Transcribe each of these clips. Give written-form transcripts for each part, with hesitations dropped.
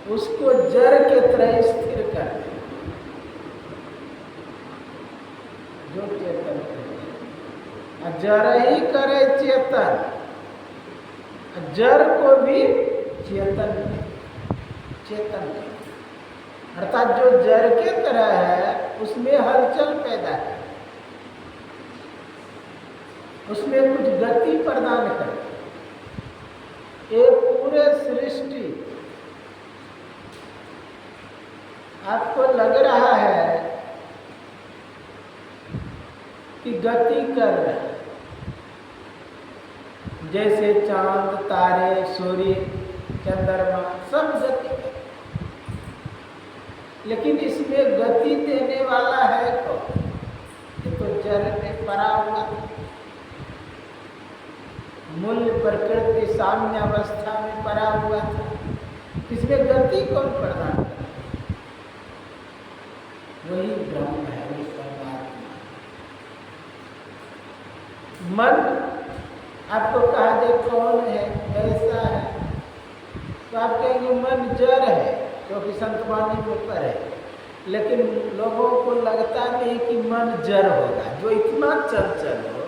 उसको जड़ के तरह स्थिर कर दे, जो चेतन करे। जड़ ही करे चेतन, जड़ को भी चेतन करे। अर्थात जो जड़ के तरह है उसमें हलचल पैदा है, उसमें कुछ गति प्रदान करे। एक पूरे सृष्टि आपको लग रहा है कि गति कर रहा है, जैसे चांद, तारे, सूर्य, चंद्रमा सब गति कर, लेकिन इसमें गति देने वाला है कौन? ये तो जड़ में पड़ा हुआ, मूल प्रकृति साम्य अवस्था में पड़ा हुआ था। इसमें गति कौन प्रदान कर? वही ब्रह्म है, वही परमात्मा। मन आपको कहा जाए कौन है, कैसा है, तो आप कहेंगे मन जड़ है, क्योंकि संतवाणी में पर है। लेकिन लोगों को लगता नहीं कि मन जड़ होगा, जो इतना चंचल हो,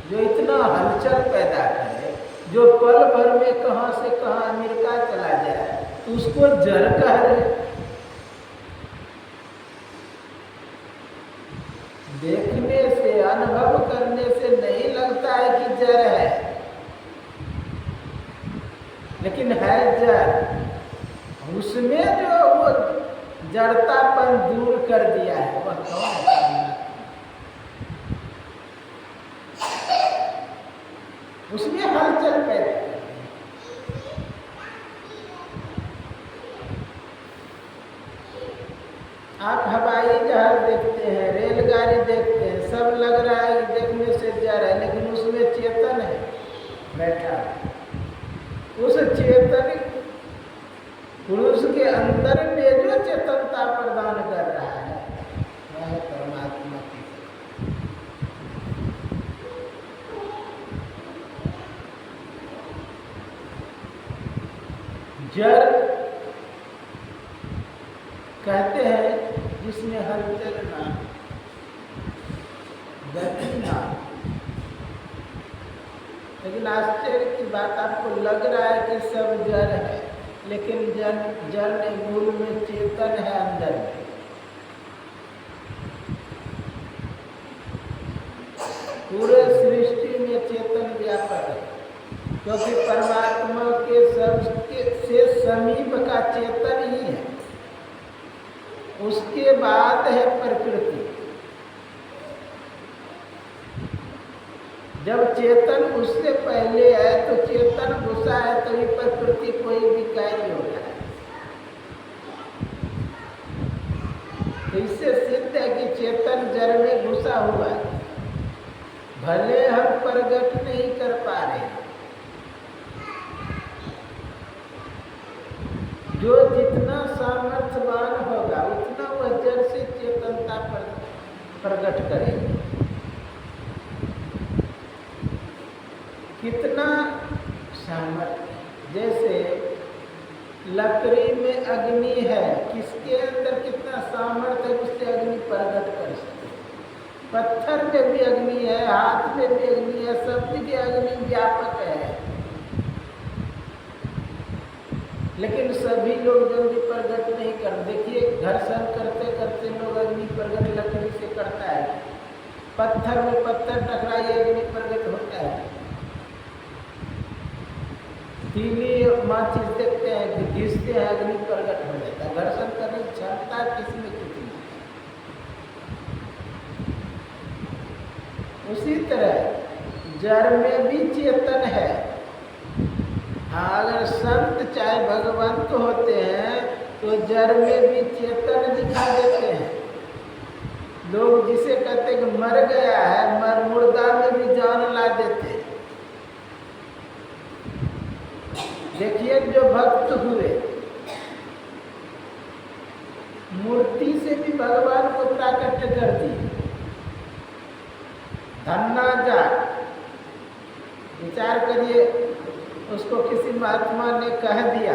जो इतना हलचल पैदा करे, जो पल भर में कहाँ से कहाँ अमेरिका चला जाए, तो उसको जड़ कह रहे। देखने से, अनुभव करने से नहीं लगता है कि जड़ है, लेकिन है जड़। उसमें जो वो जड़तापन दूर कर दिया है वह कौन है? उसमें हलचल पैदा। आप हवाई जहाज देखते हैं, रेलगाड़ी देखते हैं, सब लग रहा है कि देखने से जड़ है, लेकिन उसमें चेतन है बैठा। उस चेतन पुरुष के अंदर में जो चेतनता प्रदान कर रहा है वह परमात्मा की। जड़ कहते हैं जिसमें हलचल ना, गति ना। लेकिन आश्चर्य की बात, आपको लग रहा है कि सब जड़ है, लेकिन जड़ मूल में चेतन है अंदर में। पूरे सृष्टि में चेतन व्यापक है, क्योंकि परमात्मा के सबके से समीप का चेतन ही है। उसके बाद है प्रकृति। जब चेतन उससे पहले है तो चेतन घुसा है, तभी प्रकृति कोई भी कार्य होता है। इससे सिद्ध है कि चेतन जड़ में घुसा हुआ है, भले हम प्रकट नहीं कर पा रहे। जो जितना सामर्थ्यवान होगा उतना वह जड़ से चेतनता प्रकट करेगा। कितना सामर्थ्य, जैसे लकड़ी में अग्नि है, किसके अंदर कितना सामर्थ्य है उससे अग्नि प्रकट कर सकते। पत्थर में भी अग्नि है, हाथ में भी अग्नि है, सब जगह अग्नि व्यापक है, लेकिन सभी लोग जल्दी प्रकट नहीं कर। देखिए घर्षण करते करते लोग अग्नि प्रकट लकड़ी से करता है, पत्थर में पत्थर टकराए अग्नि प्रकट होता है। तीली माचिस देखते हैं कि घिसते हैं अग्नि प्रकट हो जाता है। घर्षण करने की क्षमता किसमें कितनी। उसी तरह जड़ में भी चेतन है। अगर संत चाहे भगवंत होते हैं तो जड़ में भी चेतन दिखा देते हैं। लोग जिसे कहते हैं कि मर गया है, मुर्दा में भी जान ला देते हैं। देखिए जो भक्त हुए, मूर्ति से भी भगवान को प्राकट्य कर दिए। धन्ना जा, विचार करिए, उसको किसी महात्मा ने कह दिया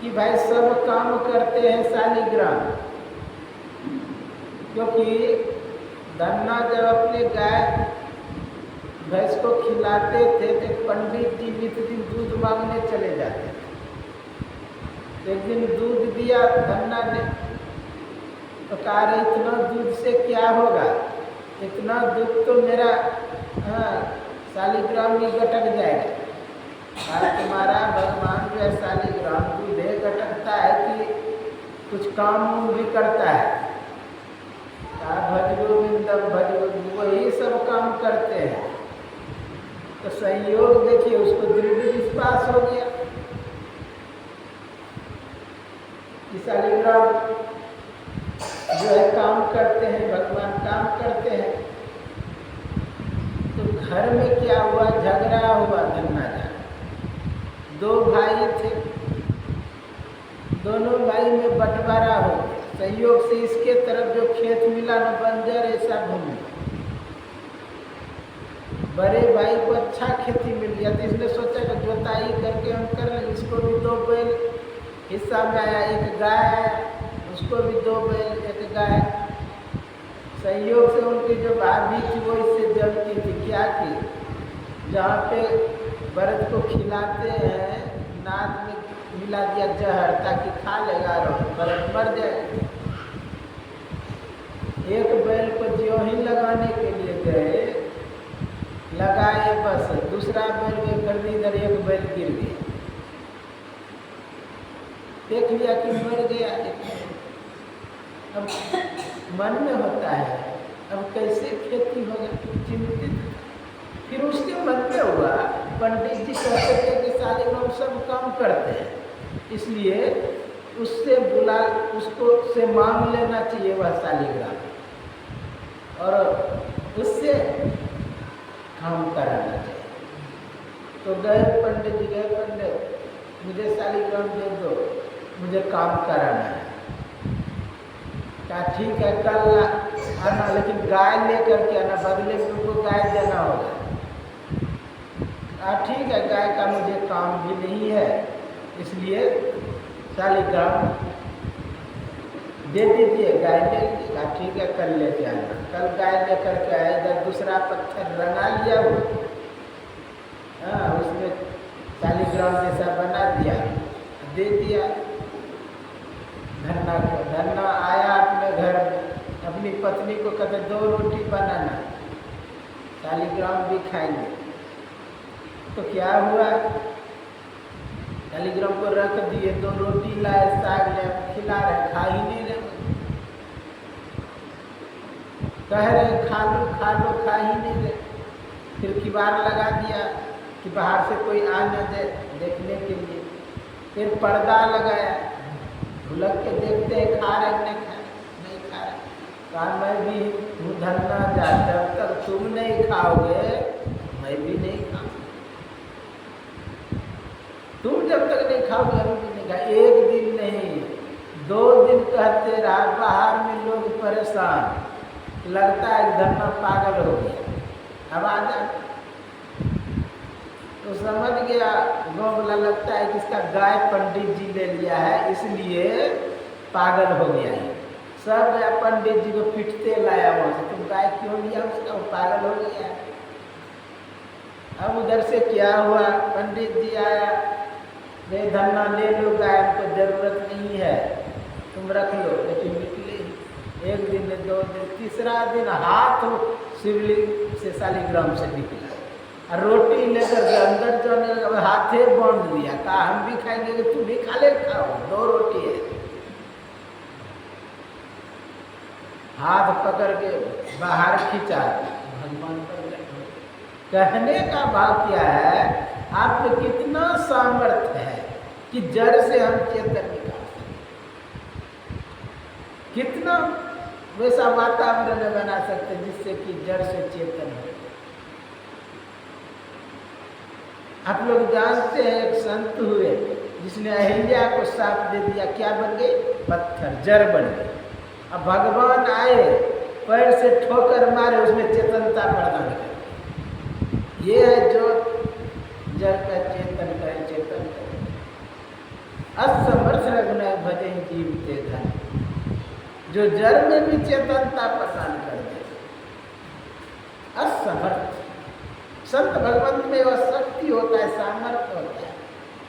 कि भाई सब काम करते हैं शालिग्राम, क्योंकि धन्ना जब अपने गाय भैंस को खिलाते थे तो पंडित जी नित दिन दूध मांगने चले जाते थे। एक दिन दूध दिया धन्ना ने, तो कहा रहे इतना दूध से क्या होगा, इतना दूध तो मेरा शालिग्राम ही गटक जाएगा। तुम्हारा भगवान जो है शालिग्राम दूध है, गटकता है कि कुछ काम भी करता है। भज गोविंदम भज गोविंद, वही सब काम करते हैं। तो संयोग देखिए, उसको दृढ़ विश्वास हो गया कि शालिग्राम जो है काम करते हैं, भगवान काम करते हैं। तो घर में क्या हुआ, झगड़ा हुआ। धन्ना जा, दो भाई थे, दोनों भाई में बंटवारा हो गया। संयोग से इसके तरफ जो खेत मिला न बंजर ऐसा भूमि, बड़े भाई को अच्छा खेती मिल गया, तो इसने सोचा कि जोताई करके हम कर लें। इसको भी 2 बैल हिस्सा में आया, एक गाय आया, उसको भी 2 बैल एक गाय। संयोग से उनकी जो भाभी थी वो इससे जलती थी। क्या की, जहाँ पे बरद को खिलाते हैं नाद में मिला दिया जहर, ताकि खा लेगा और बरद मर जाए। एक बैल को ज्यों ही लगाने के लिए गए, लगाए बस, दूसरा बैल में कर दी, इधर एक बैल गिर गया। देख लिया कि मर गया। अब मन में होता है अब कैसे खेती होगा, चिंतित। फिर उसके मन में हुआ, पंडित जी कहते थे कि शालिग्राम सब काम करते हैं, इसलिए उससे बुला, उसको से मांग लेना चाहिए वह शालिग्राम, और उससे काम कराना चाहिए। तो गए पंडित जी, गए पंडित मुझे शालिग्राम दे दो, मुझे काम कराना है। कहा ठीक है कल आना, लेकिन गाय लेकर के आना, बदले में उनको गाय देना होगा। ठीक है, गाय का मुझे काम भी नहीं है, इसलिए शालिग्राम दे दीजिए, गाय ले लीजिए। ठीक है कल लेके आना। कल गाय लेकर के आए, इधर दूसरा पत्थर रंगा लिया वो, उसमें शालिग्राम जैसा बना दिया, दे दिया धन्ना को। धन्ना आया अपने घर में, अपनी पत्नी को कहते 2 रोटी बनाना, शालिग्राम भी खाएंगे। तो क्या हुआ, शालिग्राम को रख दिए, 2 रोटी लाए, साग लाए, खिला रहे, खा ही नहीं रहे। कह रहे खा लो खा लो, खा ही नहीं रहे। फिर किवाड़ लगा दिया कि बाहर से कोई आ न जाए देखने के लिए। फिर पर्दा लगाया, ढुलक के देखते हैं खा रहे नहीं खा रहे। कहा मैं भी हूँ धन्ना जा, जब तक तुम नहीं खाओगे मैं भी नहीं खाऊंगा। तुम जब तक नहीं खाओगे हम भी नहीं खाए। 1 दिन नहीं 2 दिन कहते रहा। बाहर में लोग परेशान, लगता है धन्ना पागल हो गया। अब आ जा, तो समझ गया गाँव वाला, लगता है कि इसका गाय पंडित जी ले लिया है, इसलिए पागल हो गया है। सब गया पंडित जी को पिटते लाया वहाँ से, तुम गाय क्यों लिया उसका, वो पागल हो गया। अब उधर से क्या हुआ, पंडित जी आया, ये धन्ना ले लो, गाय हमको जरूरत नहीं है, तुम रख लो। लेकिन निकले 1 दिन 2 दिन, तीसरा दिन हाथ शिवलिंग से शालिग्राम से निकला और रोटी लेकर के अंदर जाने लगा, हाथे बांध लिया। कहा हम भी खाएंगे कि तुम भी खा ले, खाओ 2 रोटी है। हाथ पकड़ के बाहर खींचा, भगवान पर कहने का भाव क्या है, आप में कितना सामर्थ्य है कि जड़ से हम चेतन निकाल सकते, कितना वैसा वातावरण बना सकते जिससे कि जड़ से चेतन हो। आप लोग जानते हैं एक संत हुए जिसने अहिल्या को साप दे दिया, क्या बन गई, पत्थर, जड़ बन गई। अब भगवान आए, पैर से ठोकर मारे, उसमें चेतनता प्रदान कर। ये है जो जड़ का चेतन का चेतन का। असमर्थ रघुनाथ भजे जीवते धन, जो जड़ में भी चेतनता प्रदान कर दे। असमर्थ संत भगवंत में वह शक्ति होता है, सामर्थ्य होता है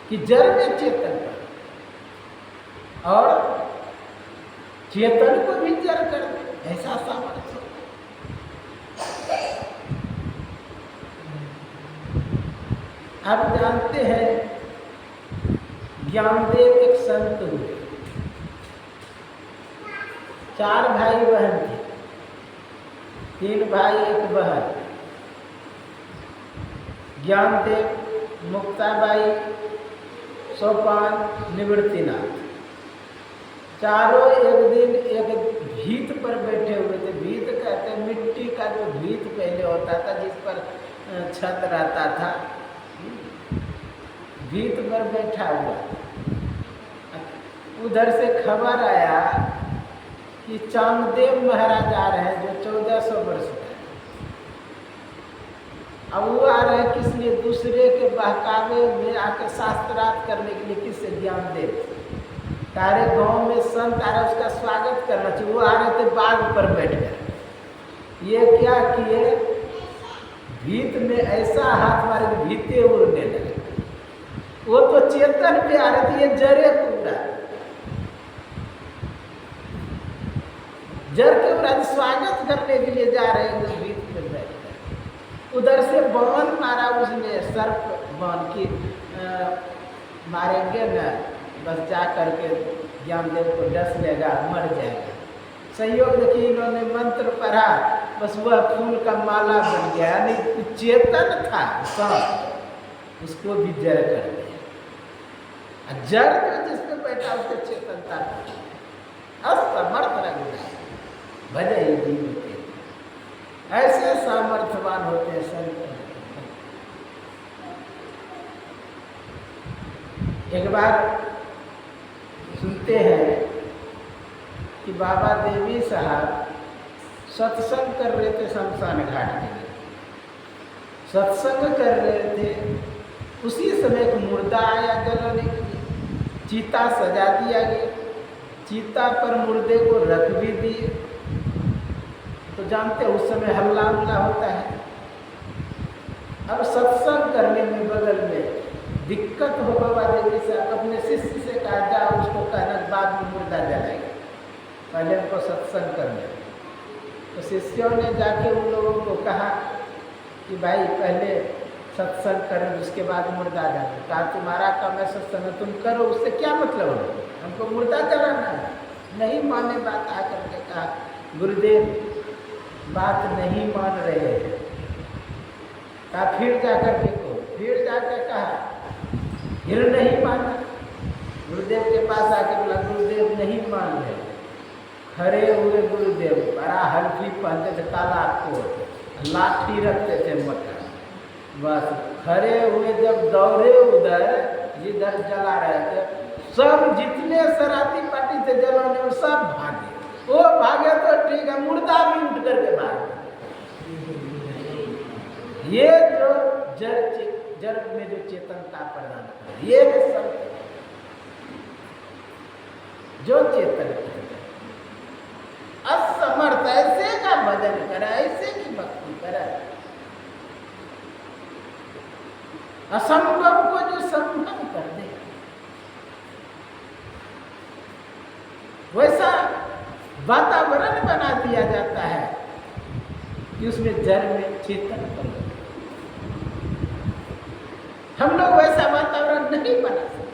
कि जड़ में चेतन कर और चेतन को भी जड़ कर दे, ऐसा सामर्थ्य होता है। आप जानते हैं ज्ञानदेव एक संत हुए, 4 भाई बहन थे, 3 भाई 1 बहन। ज्ञानदेव, मुक्ताबाई, सोपान, निवृत्तिनाथ, चारों एक दिन एक भीत पर बैठे हुए थे। भीत कहते हैं मिट्टी का जो भीत पहले होता था जिस पर छत रहता था, भीत पर बैठा हुआ। उधर से खबर आया कि चांगदेव महाराज आ रहे हैं जो 1400 वर्ष के। अब वो आ रहे हैं किस लिए? दूसरे के बहकावे में आके शास्त्रार्थ करने के लिए। किससे? ज्ञानदेव। सारे गांव में संत आ रहे, उसका स्वागत करना चाहिए। वो आ रहे थे बाग पर बैठकर। ये क्या किए? भीत में ऐसा हाथ मारे कि भीते उड़ने लगे। वो तो चेतन पे आ रहे थे, ये जरे को उड़ा। जर के उड़ा स्वागत करने के लिए जा रहे हैं भीत पे बैठ। उधर से बाण मारा उसने, सर्प बाण की मारेंगे न, बस जा करके ज्ञानदेव को डस लेगा, मर जाएगा। संयोग देखिए इन्होंने मंत्र पढ़ा, बस वह फूल का माला बन गया। यानी चेतन था सांप, उसको भी जड़ कर दिया। जड़ जो जिसपे बैठा उसको चेतनता असमर्थ रघुनाथ भजे जीवते। ऐसे सामर्थ्यवान होते हैं संत। एक बार सुनते हैं कि बाबा देवी साहब सत्संग कर रहे थे शमशान घाट के लिए। सत्संग कर रहे थे, उसी समय एक मुर्दा आया जलाने के लिए। चीता सजा दिया गया, चीता पर मुर्दे को रख भी दिए। तो जानते हैं उस समय हल्ला उल्ला होता है। अब सत्संग करने में बगल में दिक्कत हो, बाबा देवी साहब अपने शिष्य से कहा जाओ उसको कहना बाद में मुर्दा जलाएगा, पहले उनको सत्संग करने। तो शिष्यों ने जाके उन लोगों को कहा कि भाई पहले सत्संग करें उसके बाद मुर्दा जलाएं। कहा तुम्हारा काम है सत्संग, तुम करो, उससे क्या मतलब है? हमको मुर्दा जलाना है। नहीं माने बात। आकर के कहा गुरुदेव बात नहीं मान रहे हैं। कहा फिर जाकर के को, फिर जाकर कहा, फिर नहीं माना। गुरुदेव के पास आके बोला गुरुदेव नहीं मान रहे। खड़े हुए गुरुदेव, बड़ा हल्की पहनते थे, काला कोट, लाठी रखते थे मोटा। बस खड़े हुए जब दौड़े उधर जिधर जला रहे थे, सब जितने शरारती पार्टी थे जलाने में सब भागे। वो भागे तो ठीक है, मुर्दा भी उठ करके भागे। ये जो जड़ में जो चेतनता प्रदान कर, ये संत जो चेतन असमर्थ ऐसे का भजन करे, ऐसे की भक्ति करे, असंभव को जो संभव कर दे, वैसा वातावरण बना दिया जाता है कि उसमें जड़ में चेतन पर। हम लोग वैसा वातावरण नहीं बना सकते।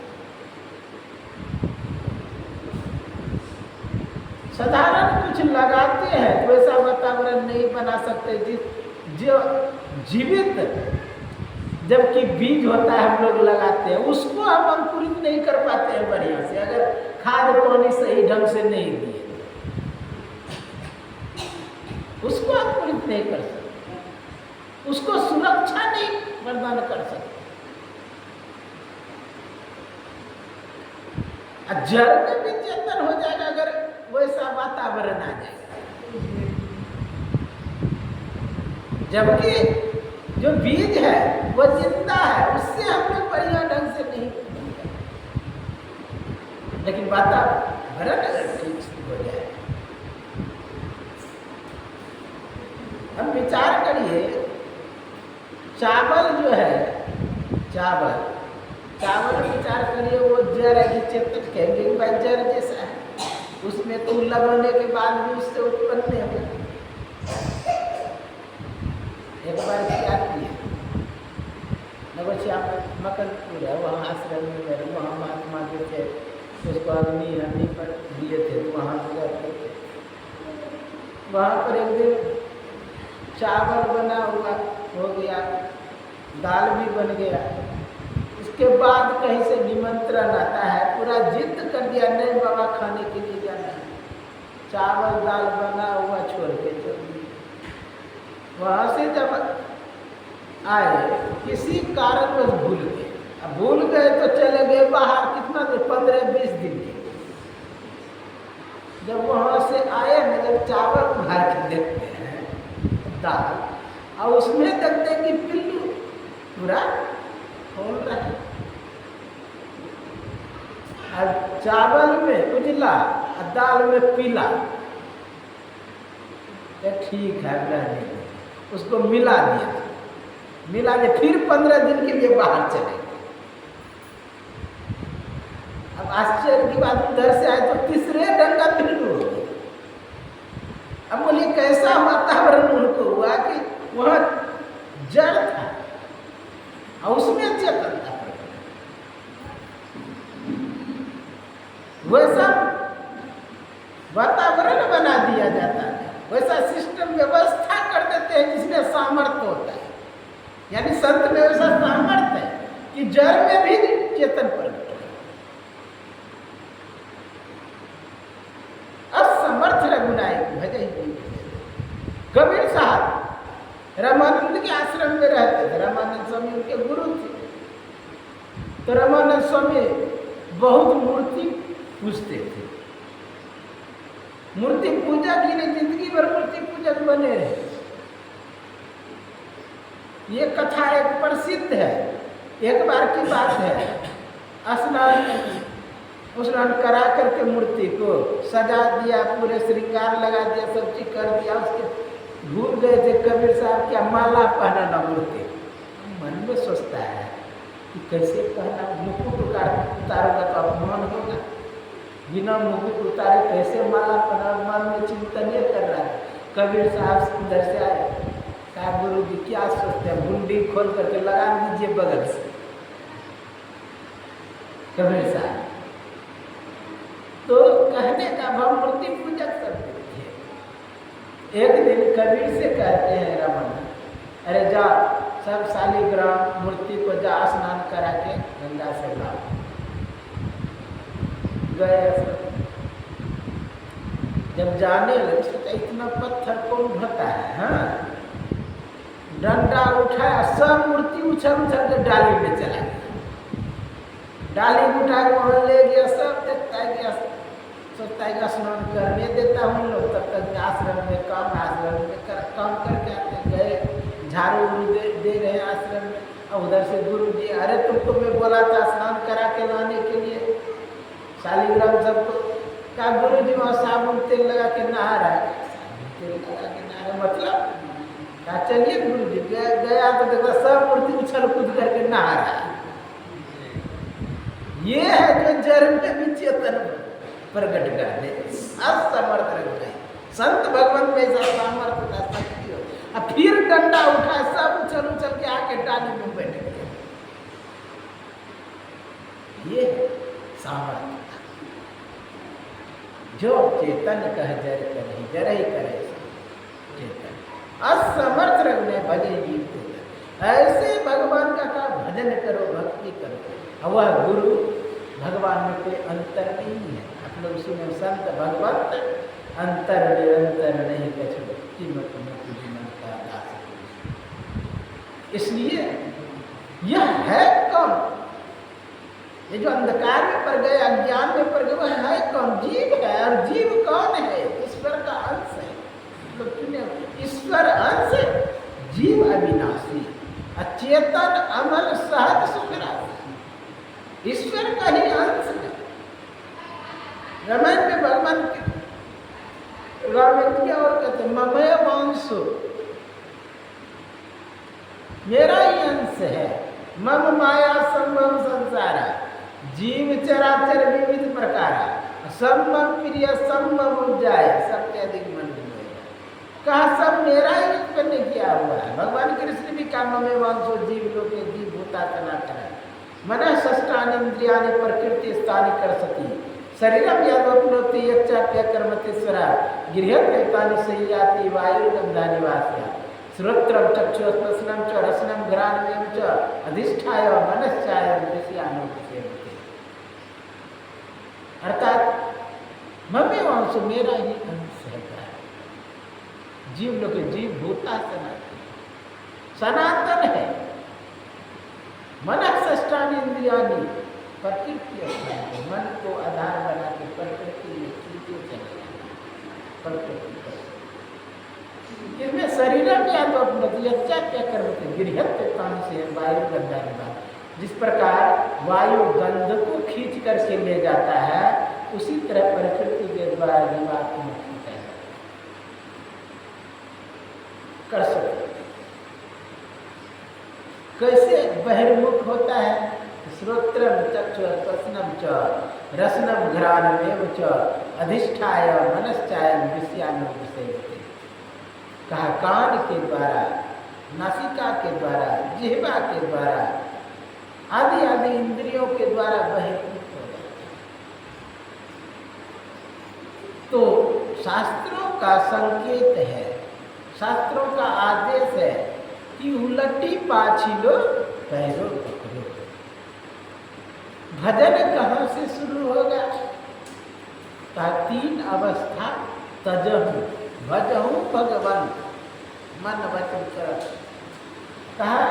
साधारण कुछ लगाते हैं तो वैसा वातावरण नहीं बना सकते जो जीवित, जबकि बीज होता है हम लोग लगाते हैं, उसको हम अंकुरित नहीं कर पाते हैं बढ़िया से, अगर खाद पानी सही ढंग से नहीं दिए उसको अंकुरित नहीं कर सकते, उसको सुरक्षा नहीं प्रदान कर सकते। जड़ में भी चेतन हो जाएगा अगर वैसा वातावरण आ जाएगा। जबकि जो बीज है वो जिंदा है, उससे हम लोग बढ़िया ढंग से नहीं। लेकिन वातावरण अगर ठीक हो जाए, अब विचार करिए, चावल जो है, चावल विचार करिए, वो जड़ है कि चेतन कहेंगे भाई जड़ जैसा है, उसमें तो लगाने के बाद भी उससे उत्पन्न नहीं होगा। एक बार क्या किए, नवश्याम मकनपुर है, वहाँ आश्रम में गए, वहाँ महात्मा जो थे उसको अग्नि पर दिए थे, तो वहाँ से जाते थे। वहाँ पर एक दिन चावल बना हुआ हो गया, दाल भी बन गया। इसके बाद कहीं से निमंत्रण आता है, पूरा जिद कर दिया, नहीं बाबा खाने के लिए जाना है, चावल दाल बना हुआ छोड़ के चल दिए। वहाँ से जब आए, किसी कारणवश भूल गए। अब भूल गए तो चले गए बाहर, कितना देर, 15-20 दिन के। जब वहाँ से आए न, जब चावल उठा के देखते हैं दाल, और उसमें देखते कि पिल्लू पूरा खोल रहा है, और चावल में उजला और दाल में पीला। ठीक है, रहने उसको मिला दिया, फिर 15 दिन के लिए बाहर चले गए। अब आश्चर्य की बात, उधर से आए तो तीसरे ढंग का पिल्लू हो गया। अब बोलिए कैसा वातावरण उनको हुआ कि वह जड़ था और उसमें चेतन था। वैसा वातावरण बना दिया जाता है, वैसा सिस्टम व्यवस्था कर देते हैं जिसमें सामर्थ्य होता है। यानी संत में वैसा सामर्थ्य है कि जड़ में भी चेतन प्रकट है। असमर्थ रघुनायक भजहि कबीर साहब रामानंद के आश्रम में रहते थे। रामानंद स्वामी उनके गुरु थे। तो रामानंद स्वामी बहुत मूर्ति पूजते थे, मूर्ति पूजा की नहीं, जिंदगी भर मूर्ति पूजक बने रहे। ये कथा एक प्रसिद्ध है। एक बार की बात है, स्नान करा करके मूर्ति को सजा दिया, पूरे श्रृंगार लगा दिया, सब चीज कर दिया। उसके भूल गए थे कबीर साहब क्या माला पहनाना मूर्ति। मन में सोचता है कि कैसे पहना, मुकुट उतारूंगा तो अपमान होगा, बिना मुकुट उतारे कैसे माला पहना, मन में चिंतन ये कर रहा है। कबीर साहब उधर से आए, कहा गुरु जी क्या सोचते हैं, मुंडी खोल करके लगा दीजिए बगल से। कबीर साहब तो कहने का भाव मूर्ति पूजक करते थे। एक दिन कबीर से कहते हैं रमन, अरे जा सब शालिग्राम मूर्ति को जा स्नान करा के गंगा से लाओ। गए, जब जाने लगे सोचा इतना पत्थर कौन ढोता है। हाँ, डंडा उठाया, सब मूर्ति उछल के डाली में चला गया। डाली उठा के वहाँ ले गया, सब देखता है कि सोचता है कि स्नान करने देता हूँ लोग, तब तक आश्रम में काम करके आते गए, झाड़ू दे रहे हैं आश्रम में। और उधर से गुरु जी, अरे तुमको मैं बोला था स्नान करा के लाने के लिए शालिग्राम सबको। क्या गुरु जी वहाँ साबुन तेल लगा के नहा रहा है, तेल लगा के नहा रहा मतलब क्या। चलिए गुरु जी, गया तो देखा सब मूर्ति उछल कूद करके नहा रहा है। ये है जो जड़ में भी चेतन प्रकट कर दे, असमर्थ रह गए। संत भगवान में ऐसा सामर्थ्य था, शक्ति हो। अब फिर डंडा उठा, सब उछल के आके डाली में बैठ गए। ये सामर्थ्य जो चेतन कह जर करे, जर ही करे चेतन। असमर्थ रघुने भजे जीव। ऐसे भगवान का भजन करो, भक्ति करो। वह गुरु भगवान में कोई अंतर नहीं है। आप लोग सुने, संत भगवत अंतर निरंतर नहीं कछु कीमत न तुझी का दास। इसलिए यह है कौन? ये जो अंधकार में पड़ गए, अज्ञान में पड़ गए, वह है कौन? जीव है। और जीव कौन है? ईश्वर का अंश है। लोग सुने, ईश्वर अंश, जीव अविनाशी, अचेतन अमल सहज सुखराशि। ईश्वर का ही अंश है। रामायण में भगवान राम क्या और कहते ममय वंशो, मेरा ही अंश है। मम माया संभव संसार, जीव चराचर विविध प्रकार, संभव प्रिय संभव उपजाए, सबके अधिक मन में कहा सब मेरा ही उत्पन्न किया हुआ है। भगवान कृष्ण भी कहा ममे वंशो जीव लोके जीव भूता सनातन, मन षष्ठानींद्रियाणि प्रकृति स्थानि करसति, शरीरम यदोपनोति यच्चाप्य कर्मतेश्वरा, गृहत्येतानि संयाति वायुर्गन्धानि वास्या, श्रोत्रम चक्षु स्पर्शनम च रसनम घ्राणमेव च अधिष्ठाय मनश्चाय विषयानुपसेवते। अर्थात ममे वंश मेरा ही अंश है। जीव लोग जीव भूता सनातन, सनातन है। मन षष्ठानि इंद्रियाणि प्रकृति, मन को आधार बना के प्रकृति में सीधे चले प्रकृति। इसमें शरीर में या तो अपने अच्छा क्या करते गृहत्तान से वायु गंधा निवास, जिस प्रकार वायु गंध को खींच करके ले जाता है, उसी तरह प्रकृति के द्वारा जीवात्मा खींचा कर सकते। कैसे बहिर्मुख होता है? श्रोत्रम चक्षु स्पर्शनम च रसनम घ्राणमेव च अधिष्ठाय मनश्चाय विषयानुपसेवते। कहा कान के द्वारा, नासिका के द्वारा, जिह्वा के द्वारा, आदि आदि इंद्रियों के द्वारा बहिर्मुख हो जाता है। तो शास्त्रों का संकेत है, शास्त्रों का आदेश है कि उलटी पाछी लो पैरों पकड़ो। भजन कहाँ से शुरू होगा? तीन अवस्था तजहु भजहु भगवान मन वचन कर। कहा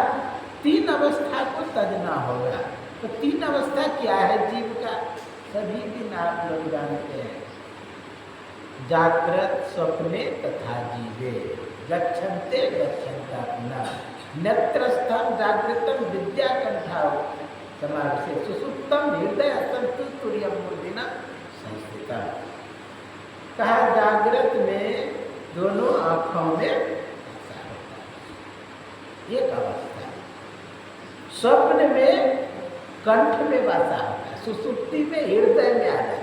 तीन अवस्था को तजना होगा। तो तीन अवस्था क्या है जीव का? सभी दिन आप लोग जानते हैं, जागृत स्वप्ने तथा जीवे गच्छन्ते गच्छन्ता पुनः नेत्रस्थम जागृतम विद्या कंठा समावेश सुसुप्तम हृदय तुर्यम मूर्तिना संस्थितम। कहा जागृत में दोनों आँखों में एक अवस्था, स्वप्न में कंठ में वासा होता है, सुसुप्ति में हृदय में आ जाता है।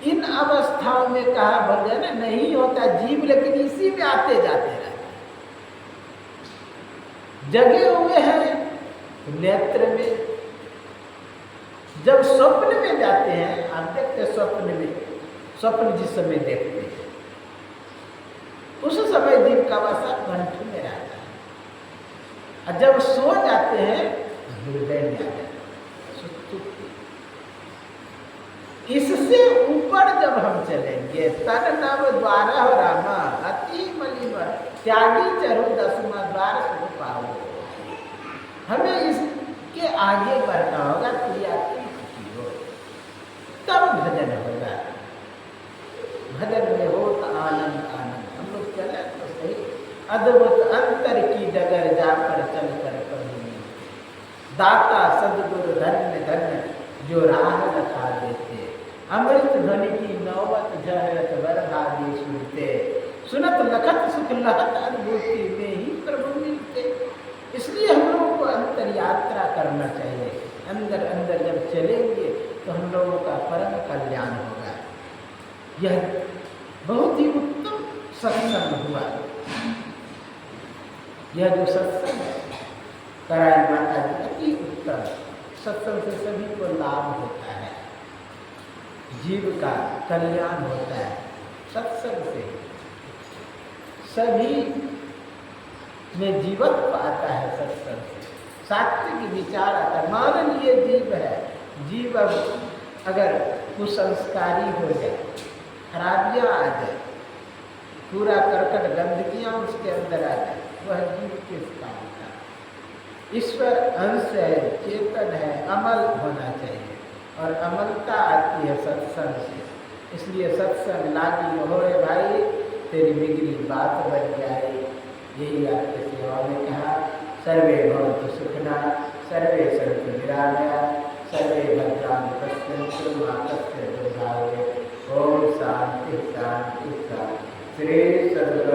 इन अवस्थाओं में कहा भजन नहीं होता जीव, लेकिन इसी में आते जाते रहते जगे हुए हैं। नेत्र में जब स्वप्न में जाते हैं, आप देखते स्वप्न में, स्वप्न जिस समय देखते हैं उस समय जीव का वासा कंठ में रहता है, और जब सो जाते हैं हृदय में आ जाता है। इससे ऊपर जब हम चलेंगे तन नव द्वारा रामा अति मलिन त्यागी चरु दसमा द्वार सुन पाओ। हमें इसके आगे बढ़ना होगा, क्रिया की हो तब भजन होगा। भजन में हो तो आनंद आनंद। हम लोग चले तो सही, अद्भुत अंतर की डगर जा पर चल कर पढ़ेंगे। दाता सदगुरु धन्य धन्य जो राह लखा देते, अमृत ध्वनि की नौबत झरत वर्भागी सुनते, सुनत लखत सुख लहत अनुभूति में ही प्रभु मिलते। इसलिए हम लोगों को अंतर यात्रा करना चाहिए। अंदर अंदर जब चलेंगे तो हम लोगों का परम कल्याण होगा। यह बहुत ही उत्तम सत्संग हुआ। यह जो सत्संग है कराई माता जी अति उत्तम सत्संग से सभी को लाभ होता है, जीव का कल्याण होता है। सत्संग से सभी में जीवत्व आता है। सत्संग से सात्विक विचार आता है। मान लिए जीव है, जीव अगर कुसंस्कारी हो जाए, खराबियाँ आ जाए, पूरा करकट गंदगियाँ उसके अंदर आ जाए, वह जीव किस काम का? ईश्वर अंश है, चेतन है, अमल होना चाहिए, और अमलता आती है सत्संग से। इसलिए सत्संग लागी हो रे भाई, तेरी बिगड़ी बात बन जाए। यही आपके सेवा में कहा। सर्वे भवन्तु सुखिनः, सर्वे सन्तु निरामया, सर्वे भद्राणि पश्यन्तु मा कश्चित् दुर्भाग्यः। शांति शांति। श्री सद्गुरु